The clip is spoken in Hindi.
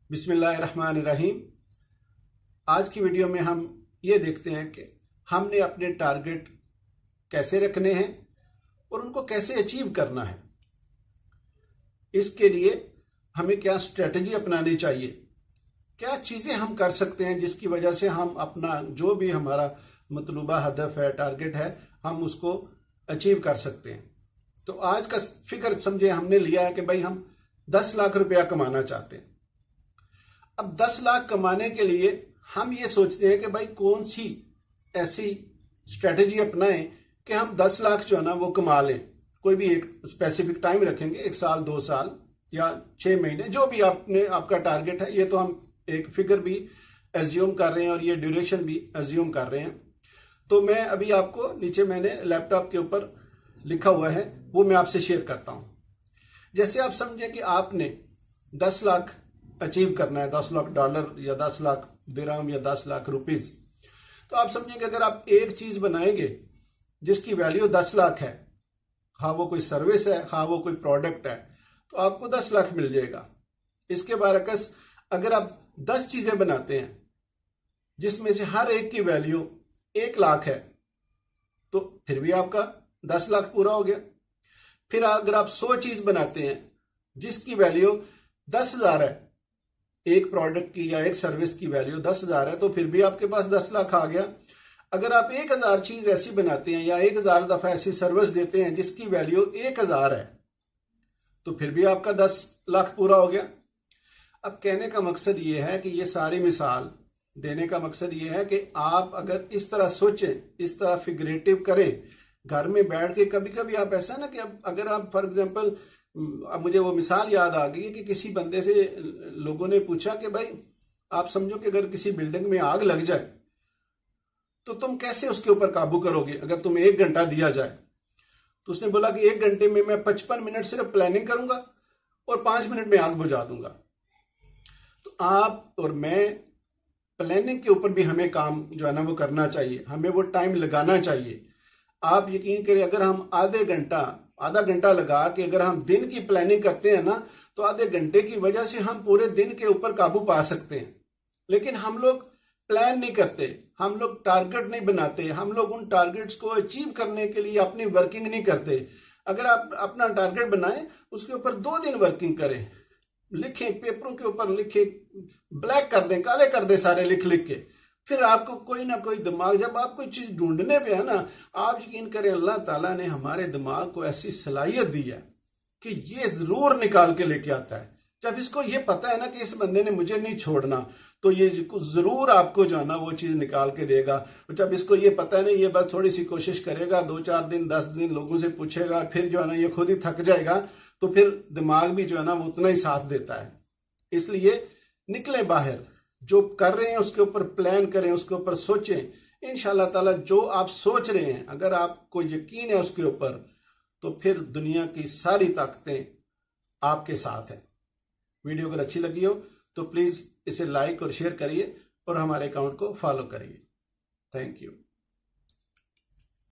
बिस्मिल्लाहिर्रहमानिर्रहीम। आज की वीडियो में हम ये देखते हैं कि हमने अपने टारगेट कैसे रखने हैं और उनको कैसे अचीव करना है। इसके लिए हमें क्या स्ट्रेटजी अपनानी चाहिए, क्या चीज़ें हम कर सकते हैं जिसकी वजह से हम अपना जो भी हमारा मतलूबा हदफ है, टारगेट है, हम उसको अचीव कर सकते हैं। तो आज का फिक्र समझे हमने लिया है कि भाई हम 10 लाख रुपया कमाना चाहते हैं। अब 10 लाख कमाने के लिए हम ये सोचते हैं कि भाई कौन सी ऐसी स्ट्रेटजी अपनाएं कि हम 10 लाख जो है ना वो कमा लें। कोई भी एक स्पेसिफिक टाइम रखेंगे, 1 साल, 2 साल या 6 महीने, जो भी आपका टारगेट है। ये तो हम एक फिगर भी एज्यूम कर रहे हैं और ये ड्यूरेशन भी एज्यूम कर रहे हैं। तो मैं अभी आपको नीचे मैंने लैपटॉप के ऊपर लिखा हुआ है, वो मैं आपसे शेयर करता हूं। जैसे आप समझे कि आपने 10 लाख अचीव करना है, $10 लाख या 10 लाख दिरहम या 10 लाख रुपीज। तो आप समझेंगे अगर आप एक चीज बनाएंगे जिसकी वैल्यू 10 लाख है, हाँ वो कोई सर्विस है, हाँ वो कोई प्रोडक्ट है, तो आपको 10 लाख मिल जाएगा। इसके बरअक्स अगर आप 10 चीजें बनाते हैं जिसमें से हर एक की वैल्यू 1 लाख है, तो फिर भी आपका 10 लाख पूरा हो गया। फिर अगर आप 100 चीज बनाते हैं जिसकी वैल्यू 10,000 है, एक प्रोडक्ट की या एक सर्विस की वैल्यू 10,000 है, तो फिर भी आपके पास 10 लाख आ गया। अगर आप 1,000 चीज ऐसी बनाते हैं या 1,000 दफा ऐसी सर्विस देते हैं जिसकी वैल्यू 1,000 है, तो फिर भी आपका 10 लाख पूरा हो गया। अब कहने का मकसद ये है कि ये सारी मिसाल देने का मकसद ये है कि आप अगर इस तरह सोचें, इस तरह फिगरेटिव करें, घर में बैठ के कभी कभी आप ऐसा ना कि अब अगर आप फॉर एग्जांपल, अब मुझे वो मिसाल याद आ गई कि किसी बंदे से लोगों ने पूछा कि भाई आप समझो कि अगर किसी बिल्डिंग में आग लग जाए तो तुम कैसे उसके ऊपर काबू करोगे अगर तुम्हें 1 घंटा दिया जाए। तो उसने बोला कि 1 घंटे में मैं 55 मिनट सिर्फ प्लानिंग करूंगा और 5 मिनट में आग बुझा दूंगा। तो आप और मैं प्लानिंग के ऊपर भी हमें काम जो है ना वो करना चाहिए, हमें वो टाइम लगाना चाहिए। आप यकीन करें, अगर हम आधा घंटा लगा के अगर हम दिन की प्लानिंग करते हैं ना, तो आधे घंटे की वजह से हम पूरे दिन के ऊपर काबू पा सकते हैं। लेकिन हम लोग प्लान नहीं करते, हम लोग टारगेट नहीं बनाते, हम लोग उन टारगेट्स को अचीव करने के लिए अपनी वर्किंग नहीं करते। अगर आप अपना टारगेट बनाएं, उसके ऊपर 2 दिन वर्किंग करें, लिखें, पेपरों के ऊपर लिखें, ब्लैक कर दें, काले कर दें सारे लिख लिख के। फिर आपको कोई ना कोई दिमाग, जब आप कोई चीज ढूंढने पे है ना, आप यकीन करें अल्लाह ताला ने हमारे दिमाग को ऐसी सलाहियत दी है कि ये जरूर निकाल के लेके आता है। जब इसको ये पता है ना कि इस बंदे ने मुझे नहीं छोड़ना, तो ये जरूर आपको जो है ना वो चीज निकाल के देगा। और जब इसको ये पता है ना, ये बस थोड़ी सी कोशिश करेगा, 2-4 दिन 10 दिन लोगों से पूछेगा, फिर जो है ना ये खुद ही थक जाएगा, तो फिर दिमाग भी जो है ना वो उतना ही साथ देता है। इसलिए निकले बाहर, जो कर रहे हैं उसके ऊपर प्लान करें, उसके ऊपर सोचें। इंशाल्लाह ताला जो आप सोच रहे हैं, अगर आपको यकीन है उसके ऊपर, तो फिर दुनिया की सारी ताकतें आपके साथ हैं। वीडियो अगर अच्छी लगी हो तो प्लीज इसे लाइक और शेयर करिए और हमारे अकाउंट को फॉलो करिए। Thank you.